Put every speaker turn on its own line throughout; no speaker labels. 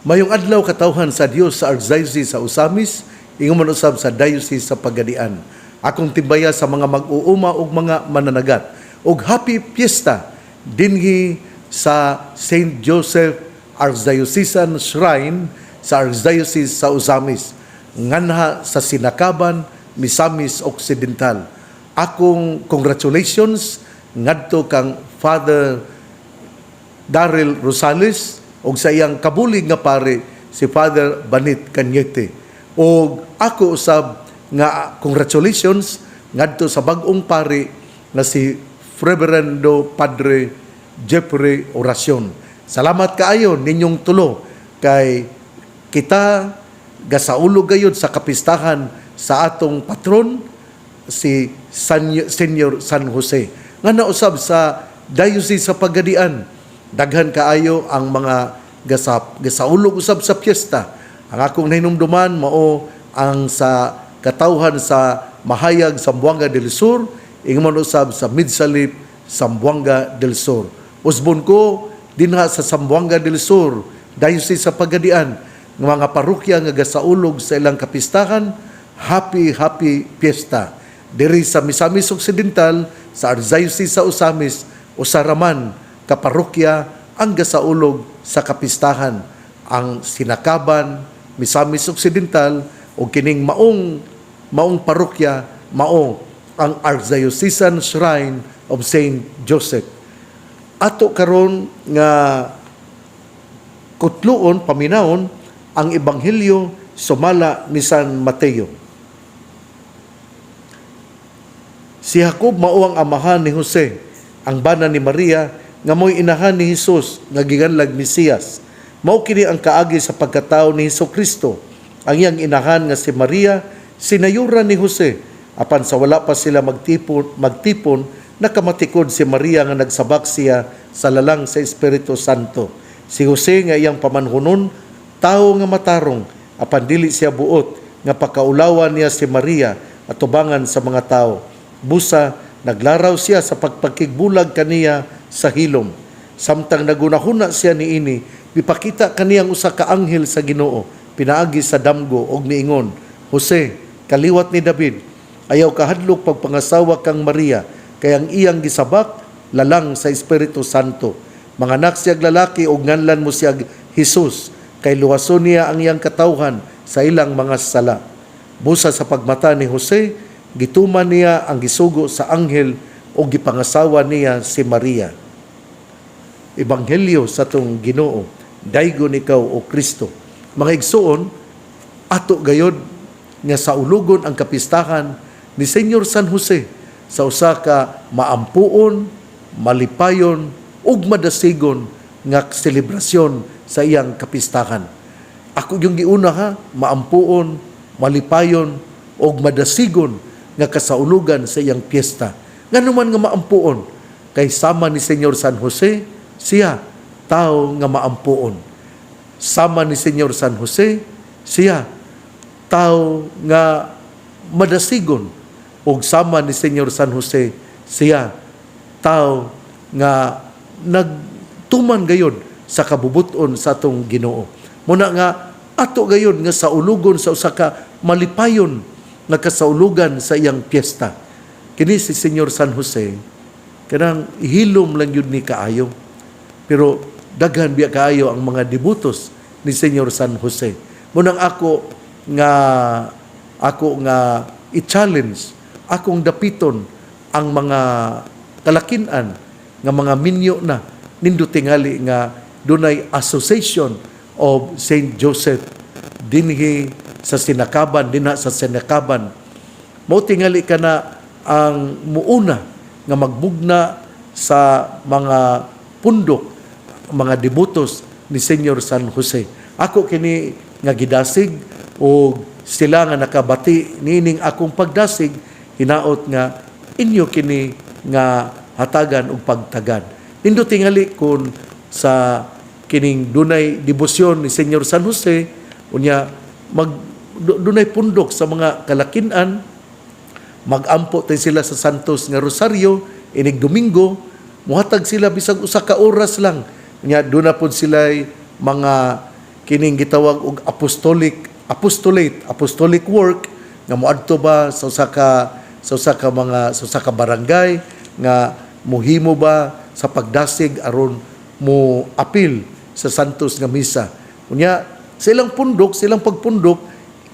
Mayong adlaw katawhan sa Dios sa Archdiocese sa Osamis, ingon man usab sa Diocese sa Pagadian. Akong timbaya sa mga mag-uuma ug mga mananagat. Ug happy fiesta dinhi sa St. Joseph Archdiocesan Shrine sa Archdiocese sa Osamis, nganha sa Sinakaban, Misamis Occidental. Akong congratulations ngadto kang Father Daryl Rosales o sa iyang kabulig nga pare si Father Banit Cañete. O ako usab nga congratulations ngadto sa bag-ong pare na si Reverendo Padre Jeffrey Oracion. Salamat kaayo ninyong tulo kay kita gasaulog gayud sa kapistahan sa atong patron si Senior San Jose. Nga nausab sa Diocese sa Pagadian, daghan kaayo ang mga gasaulog usab sa piyesta. Ang akong nahinumduman mao ang sa katawhan sa Mahayag Zamboanga del Sur, ingon usab sa Midsalip Zamboanga del Sur. Usbon ko dinha sa Zamboanga del Sur, Diocese sa Pagadian, ng mga parokya nga gasaulog sa ilang kapistahan, happy fiesta. Diri sa Misamis Occidental, sa Archdiocese sa Osamis, usaraman kaparokya ang gasaulog sa kapistahan, ang Sinakaban, Misamis Occidental o kining maong parokya mao ang Archdiocesan Shrine of St. Joseph. Ato karon nga kutluon paminawon ang Ebanghelyo sumala ni San Mateo. Si Jacob mao ang amahan ni Jose, ang bana ni Maria nga mo'y inahan ni Jesus nga giganlag Mesiyas. Mao kini ang kaagi sa pagkatao ni Hesukristo. Ang iyang inahan nga si Maria sinayuran ni Jose, apan sa wala pa sila magtipon nakamatikod si Maria nga nagsabak siya sa lalang sa Espiritu Santo. Si Jose nga iyang pamanhunon, tao nga matarong, apan dili siya buot nga pakaulawan niya si Maria at tubangan sa mga tao. Busa naglaraw siya sa pagpakigbulag kaniya sa hilom. Samtang nagunahuna siya niini, bipakita kaniyang usa ka anghel sa Ginoo, pinaagi sa damgo og niingon, Jose, kaliwat ni David, ayaw kahadlok pagpangasawa kang Maria, kay ang iyang gisabak lalang sa Espiritu Santo. Manganak siyag lalaki og nganlan mo siyag Jesus, kay luwason niya ang iyang katawhan sa ilang mga sala. Busa sa pagmata ni Jose, gituman niya ang gisugo sa anghel o gipangasawa niya si Maria. Ebanghelyo sa tong Ginoo, daygon ikaw o Kristo. Mga igsoon, ato gayod nga sa ulugon ang kapistahan ni Senyor San Jose sa usa ka maampuon, malipayon ug madasigon nga selebrasyon sa iyang kapistahan. Ako yung giuna ha, maampuon, malipayon ug madasigon nga kasaulugan sa iyang piyesta. Nga naman nga maampuon, kay sama ni Senyor San Jose, siya, tao nga maampuon. Sama ni Senyor San Jose, siya, tao nga madasigon. O sama ni Senyor San Jose, siya, tao nga nagtuman gayod sa kabubuton sa atong Ginoo. Muna nga, ato gayod nga sa ulugon sa usa ka malipayon nga kasaulugan sa iyang piyesta. Kini si Senyor San Jose, kanang ihilom lang yun ni kaayo. Pero daghan biya kaayo ang mga debutos ni Senyor San Jose. Munang ako nga i-challenge, akong dapiton ang mga kalakinan nga mga minyo na nindo tingali nga dunay Association of St. Joseph dinhi sa Sinakaban, dinha sa Sinakaban. Mao tingali ka na ang muuna nga magbugna sa mga pundok, mga debutos ni Senyor San Jose. Ako kini nga gidasig o sila nga nakabati nining akong pagdasig, hinaot nga inyo kini nga hatagan og pagtagad. Nindo tingali kun sa kining dunay debosyon ni Senyor San Jose, unya dunay pundok sa mga kalakinan, magampo tay sila sa Santos nga Rosario inig Domingo, muhatag sila bisag usa ka oras lang. Nya doon na po sila mga kining gitawag og apostolic work nga moadto ba sa usa ka barangay nga mohimo ba sa pagdasig aron mo apil sa santos nga misa. Unya silang pagpundok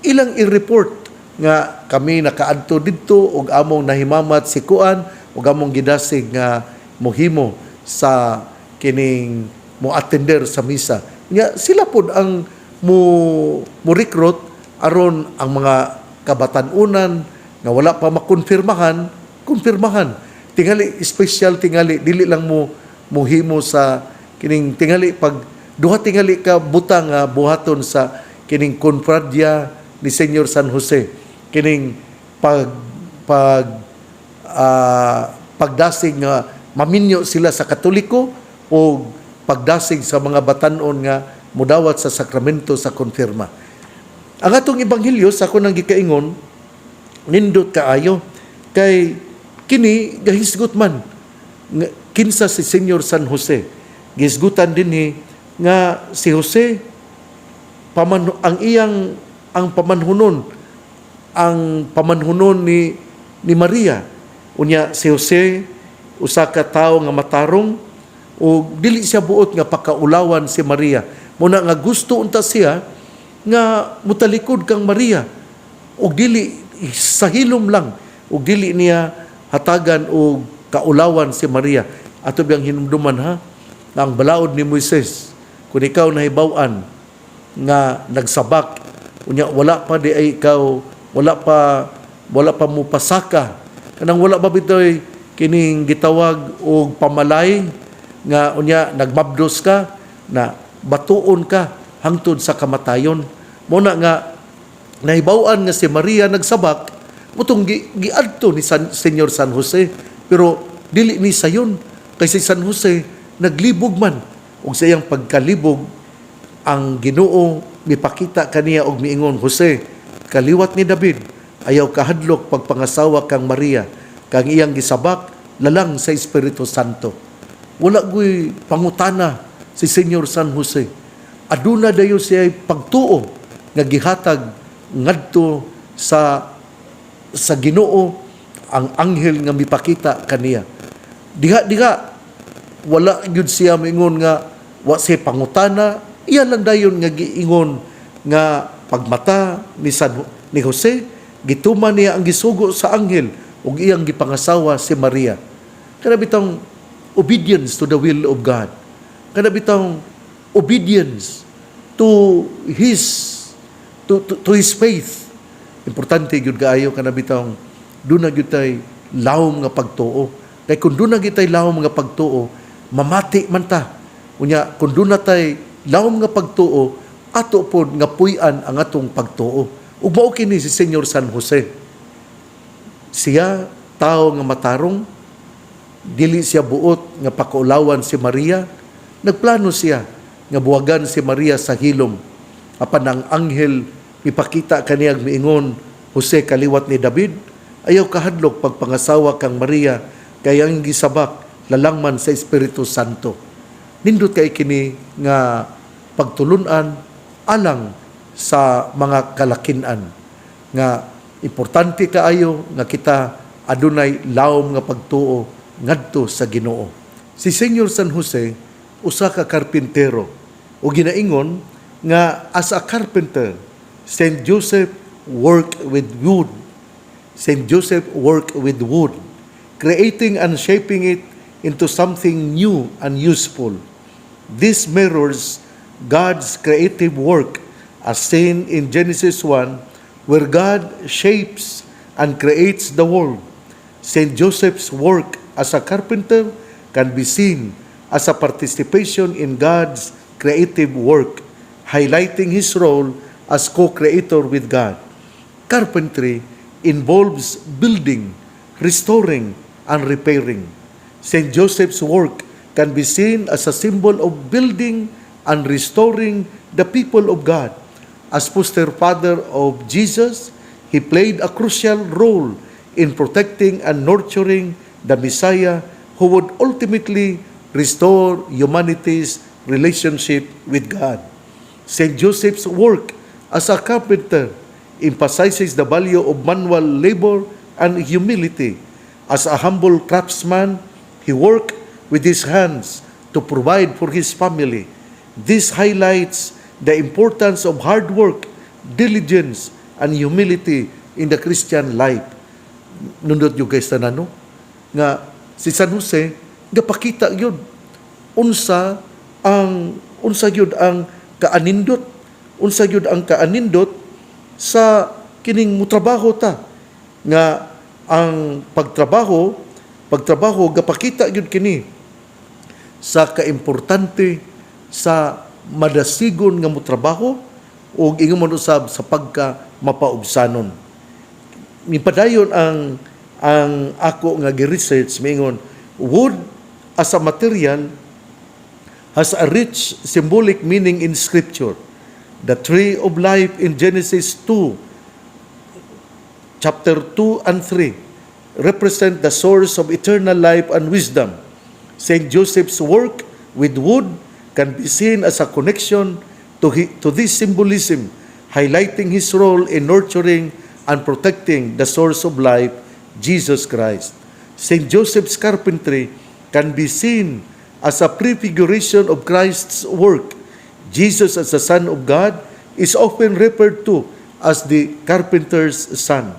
ilang i-report nga kami nakaadto didto og among nahimamat si kuan ug among gidasig nga mohimo sa kining mo attender sa misa. Nya sila pod ang mo recruit aron ang mga kabatan-unan nga wala pa makonfirmahan, tingali special tingali dili lang mo mohimo sa kining tingali pag duha tingali ka butang nga buhaton sa kining konfradya ni Senyor San Jose, kining pagdasig nga maminyo sila sa Katoliko o pagdasig sa mga batan-on nga mudawat sa sakramento sa konfirma. Ang atong ebanghelyo sa ako nang gikaingon nindot kaayo kay kini gahisgot man kinsa si Senyor San Jose. Gisgutan dinhi nga si Jose ang pamanhunon ni Maria. Unya si Jose usa ka tawo nga matarong o dili siya buot nga pakaulawan si Maria. Muna nga gusto unta siya nga mutalikod kang Maria og dili sa hilom lang og dili niya hatagan og kaulawan si Maria. Ato biyang hinumduman ha nga ang balaod ni Moises kung ikaw nahibaw-an nga nagsabak unya wala pa di ay ikaw wala pa mo pasaka kanang wala ba bitoy kining gitawag og pamalay nga unya nagmabdos ka na batuon ka hangtod sa kamatayon. Muna nga nahibaw-an nga si Maria nagsabak mutong giadto ni Senyor San Jose pero dili ni sayon kay si San Jose naglibog man ug sa iyang pagkalibog ang Ginoo mipakita kaniya og miingon, Jose, kaliwat ni David ayaw kahadlok pagpangasawa kang Maria kang iyang gisabak lalang sa Espiritu Santo. Wala guy pangutana si Senyor San Jose. Aduna dayo siya pagtuo nga gihatag ngadto sa Ginoo ang anghel nga mipakita kaniya. Diha wala gyud siya mingon nga wa siya pangutana, iya lang dayon nga giingon nga pagmata ni Jose gituman niya ang gisugo sa anghel ug iyang gipangasawa si Maria. Kana bitong obedience to the will of God. Kana bitong obedience to his faith. Importante gyud kaayo kana bitong duna gyud tay lawom nga pagtuo. Kay kun duna gyud tay lawom nga pagtuo, mamati man ta. Unya kun duna tay lawom nga pagtuo, ato pod nga puy-an ang atong pagtuo. Ug mao kini si Senyor San Jose. Siya tao nga matarong, dili siya buot nga pakaulawan si Maria. Nagplano siya nga buwagan si Maria sa hilom. Apan ang anghel ipakita kaniyang miingon, Jose, kaliwat ni David, ayaw kahadlok pagpangasawa kang Maria kay ang gisabak lalangman sa Espiritu Santo. Nindot kay kini nga pagtulunan alang sa mga kalakinan nga importante kaayo nga kita adunay lawom nga pagtuo ngadto sa Ginoo. Si Senyor San Jose usa ka karpintero o ginaingon nga as a carpenter Saint Joseph worked with wood. Saint Joseph worked with wood, creating and shaping it into something new and useful. This mirrors God's creative work as seen in Genesis 1, where God shapes and creates the world. Saint Joseph's work as a carpenter can be seen as a participation in God's creative work, highlighting his role as co-creator with God. Carpentry involves building, restoring, and repairing. Saint Joseph's work can be seen as a symbol of building and restoring the people of God. As foster father of Jesus, he played a crucial role in protecting and nurturing the Messiah who would ultimately restore humanity's relationship with God. St. Joseph's work as a carpenter emphasizes the value of manual labor and humility. As a humble craftsman, he worked with his hands to provide for his family. This highlights the importance of hard work, diligence, and humility in the Christian life. Nundot yung guys na no? Nga si San Jose, gapakita yun. Unsa yun ang kaanindot. Unsa yun ang kaanindot sa kining mutrabaho ta. Nga ang pagtrabaho gapakita yun kini sa kaimportante sa madasigon nga mutrabaho o ingon man usab sa pagka mapaubsanon. Mipadayon ang ako nga gi-research mingon, wood as a material has a rich symbolic meaning in Scripture. The tree of life in Genesis 2, chapter 2 and 3 represent the source of eternal life and wisdom. St. Joseph's work with wood can be seen as a connection to this symbolism, highlighting his role in nurturing and protecting the source of life, Jesus Christ. St. Joseph's carpentry can be seen as a prefiguration of Christ's work. Jesus as the Son of God is often referred to as the carpenter's son.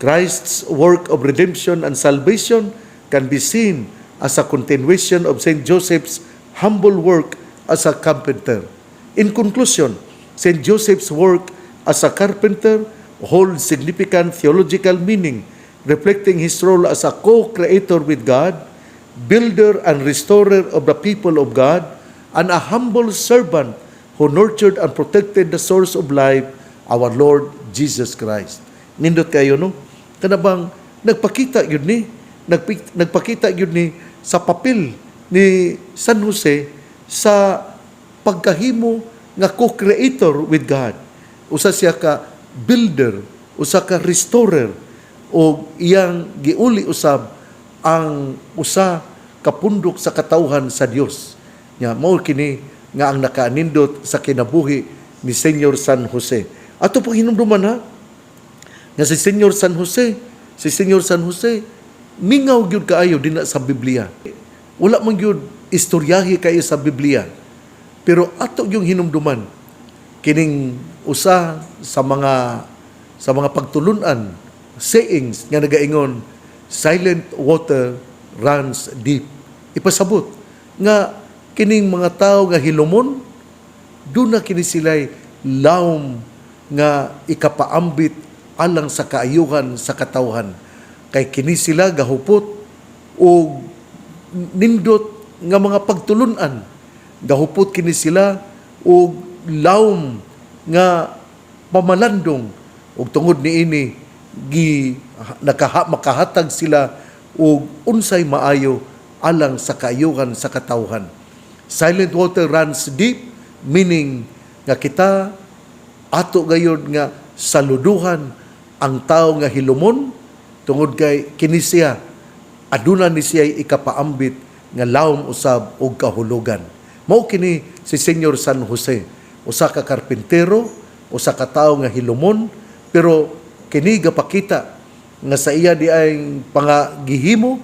Christ's work of redemption and salvation can be seen as a continuation of St. Joseph's humble work as a carpenter. In conclusion, St. Joseph's work as a carpenter holds significant theological meaning, reflecting his role as a co-creator with God, builder and restorer of the people of God, and a humble servant who nurtured and protected the source of life, our Lord Jesus Christ. Nindot kayo, no? Kanabang nagpakita yun ni sa papel ni San Jose sa pagkahimo nga co-creator with God. Usa siya ka builder, usa ka restorer, o iyang giuli usab ang usa ka pundok sa katawhan sa Dios. Nya mao kini nga ang nakaanindot sa kinabuhi ni Senyor San Jose. Ato pang hinumduman ha, nga si Senyor San Jose, mingaw gyud kaayo dinha sa Biblia. Wala man gyud istoryahe kayo sa Biblia. Pero ato yung hinumduman kining usa sa mga pagtulunan, sayings nga nagaingon, silent water runs deep. Ipasabot nga kining mga tao nga hilumon, doon na kini sila'y lawom nga ikapaambit alang sa kaayuhan sa katawhan. Kay kini sila gahupot o nindot nga mga pagtulunan. Gahupot kini sila o lawom nga pamalandong ug tungod niini makahatag sila og unsay maayo alang sa kaayuhan sa katawhan. Silent water runs deep, meaning nga kita ato gayud nga saluduhan ang tao nga hilumon tungod kay kini siya aduna ni siya ikapaambit nga lawom usab og kahulugan. Mao kini si Senyor San Jose, usa ka karpentero, usa ka tawo nga hilumon, pero kini gapakita nga sa iya di ay pangagihimo,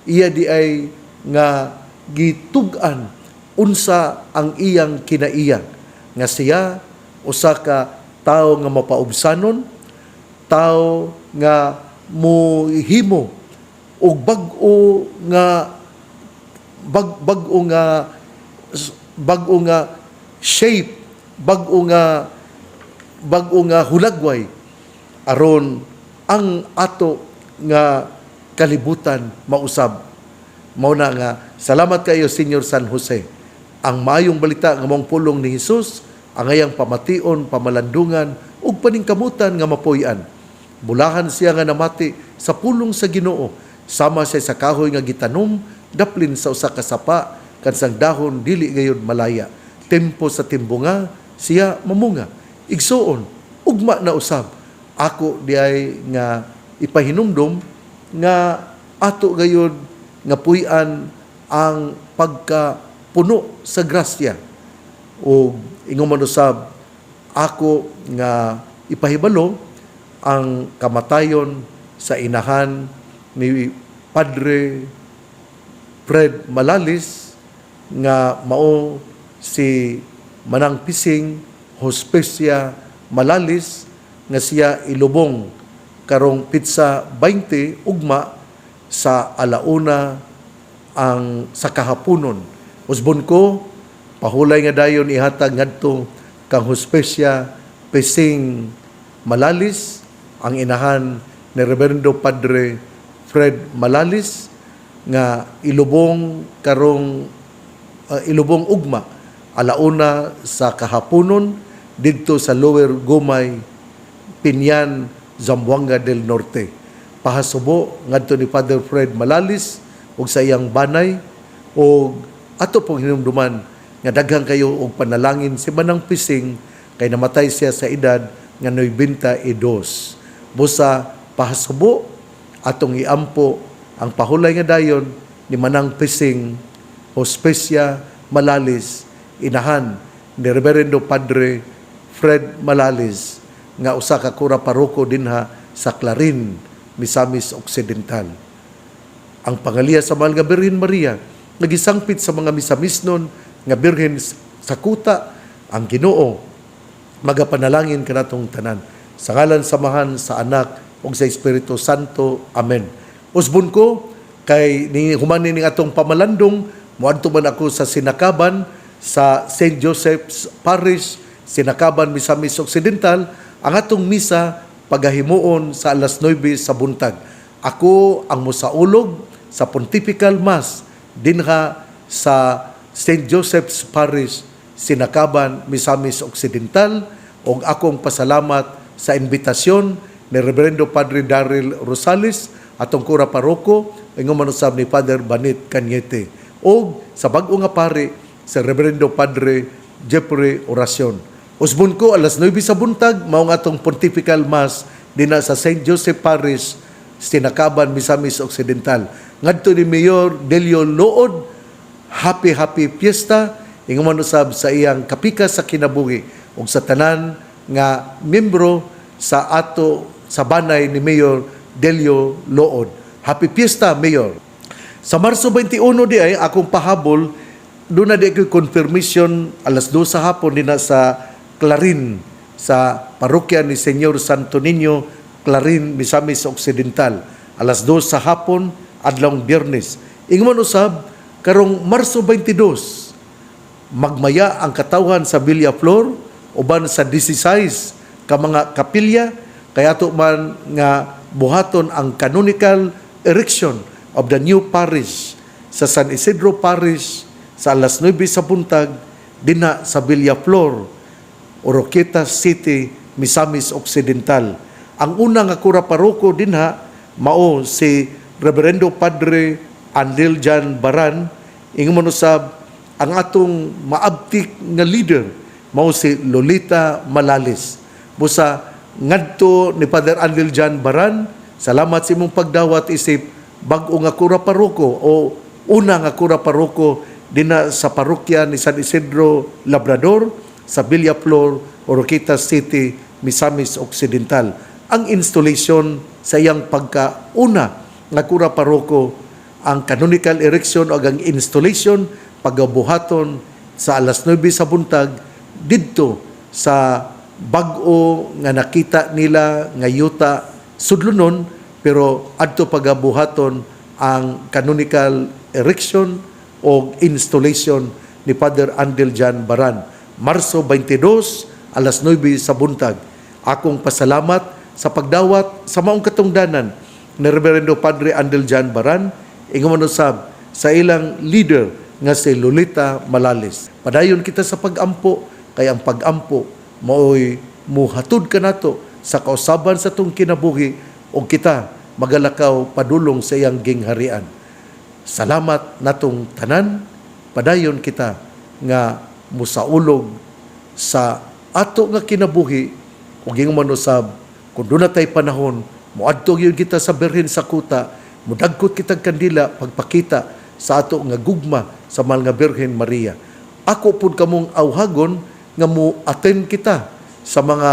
iya di ay nga gitug-an unsa ang iyang kinaiya, nga siya usa ka tawo nga mapaubsanon, tawo nga mohimo og bag-o nga shape, bag-o nga hulagway aron ang ato nga kalibutan mausab. Mao na nga salamat kayo Senyor San Jose. Ang maayong balita nga mong pulong ni Hesus, ang ayang pamation, pamalandungan ug paningkamutan nga mapuy-an. Bulahan siya nga namati sa pulong sa Ginoo, sama siya sa kahoy nga gitanom, daplin sa usa ka sapa, kansang dahon dili gayud malaya. Tempo sa timbunga siya mamunga. Igsuon ugma na usab. Ako di ay nga ipahinumdom nga ato gayud nga puy-an ang pagkapuno sa grasya. O ingon man usab ako nga ipahibalo ang kamatayon sa inahan ni Padre Fred Malalis nga mao si Manang Pising Hospecia Malalis nga siya ilubong karong pitsa 20 ugma sa alauna ang sa kahaponon. Usbon ko pahulay nga dayon ihatag ngadto kang Hospecia Pising Malalis ang inahan ni Reverendo Padre Fred Malalis nga ilubong karong ilubong ugma alauna sa kahaponon didto sa Lower Gumay, Pinyan, Zamboanga del Norte. Pahasubo ngadto ni Father Fred Malalis ug sa iyang banay ug ato pong hinumduman nga daghan kayo og panalangin si Manang Pising kay namatay siya sa edad nga 92. Busa pahasubo atong iampo ang pahulay nga dayon ni Manang Pising Hospecia Malalis, inahan ni Reverendo Padre Fred Malalis nga usa ka kura paroko dinha sa Clarin, Misamis Occidental. Ang pangaliya sa mahal nga Birhen Maria nagisangpit sa mga misamisnon nga birhen sa kuta ang Ginoo magapanalangin kanatong tanan sa ngalan samahan sa Anak ug sa Espiritu Santo. Amen. Usbon ko kay ni humani ning atong pamalandong moadto man ako sa Sinakaban sa St. Joseph's Parish, Sinakaban, Misamis Occidental, ang atong misa pagahimuon sa alas 9 sa buntag. Ako ang mosaulog sa Pontifical Mass dinha sa St. Joseph's Parish, Sinakaban, Misamis Occidental, ug akong pasalamat sa imbitasyon ni Reverendo Padre Daryl Rosales atong kura paroko ingon manusab ni Father Banit Cañete ug sa bag-o nga pari sa Reverendo Padre Jeffrey Oracion. Usbon ko alas 9 sa buntag mao nga atong Pontifical Mass dinha sa St. Joseph Parish, Sinakaban, Misamis Occidental. Ngadto ni Mayor Delio Lood, happy fiesta ingon manusab sa iyang kapika sa kinabuhi ug sa tanan nga membro sa ato sa banay ni Mayor Delio Lood. Happy fiesta, Mayor. Sa Marso 21 di ay akong pahabol doon na di ko confirmation alas 2 sa hapon din sa Clarin sa parokya ni Senyor Santo Niño, Clarin, Misamis Occidental. Alas 2 sa hapon, adlong Biyernes. Ingon usab karong Marso 22 magmaya ang katawhan sa Villa Flor uban sa 16 ka mga kapilya kaya ato man nga buhaton ang canonical erection of the new parish sa San Isidro Parish sa alas 9 sa buntag dinha sa Villa Flor, Oroquieta City, Misamis Occidental. Ang una nga kura paroko dinha mao si Reverendo Padre Andel Jan Baran. Ingon usab ang atong maabtik nga leader mao si Lolita Malalis. Busa ngadto ni Father Andel Jan Baran, salamat sa imong pagdawat isip bag-o nga kura paroko o una nga kura paroko dinha sa parokya ni San Isidro Labrador sa Villa Flor, Oroquieta City, Misamis Occidental. Ang installation sa iyang pagkauna nga kura paroko, ang canonical erection o ang installation pagabuhaton sa alas 9 sa buntag didto sa bag-o nga nakita nila nga yuta sudlunon pero adto pagabuhaton ang canonical erection o installation ni Father Andel Jan Baran. Marso 22 alas 9 sa buntag. Akong pasalamat sa pagdawat sa maong katungdanan ni Reverendo Padre Andel Jan Baran ingon usab sa ilang leader nga si Lolita Malalis. Padayon kita sa pag-ampo kay ang pag-ampo maoy muhatod ka nato sa kausaban sa tong kinabuhi o kita magalakaw padulong sa iyang gingharian. Salamat natong tanan, padayon kita nga musaulog sa ato nga kinabuhi ug ingon usab kung doon na tayo panahon moadto gyud kita sa birhen sa kuta, mudagkot kitag kandila pagpakita sa ato nga gugma sa mahal nga Birhen Maria. Ako pud kamong awhagon nga mo attend kita sa mga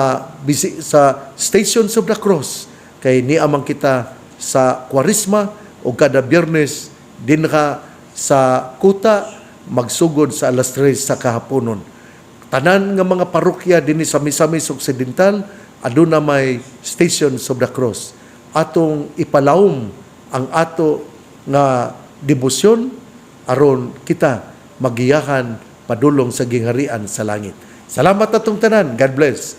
sa Stations of the Cross kay niamang kita sa Kwaresma o kada Biyernes din ka sa kuta magsugod sa alas 3 sa kahaponon. Tanan nga mga parokya dinhi sa Misamis Occidental aduna may Stations of the Cross. Atong ipalawom ang ato nga debosyon aron kita magiyahan padulong sa gingharian sa langit. Salamat atong tanan. God bless.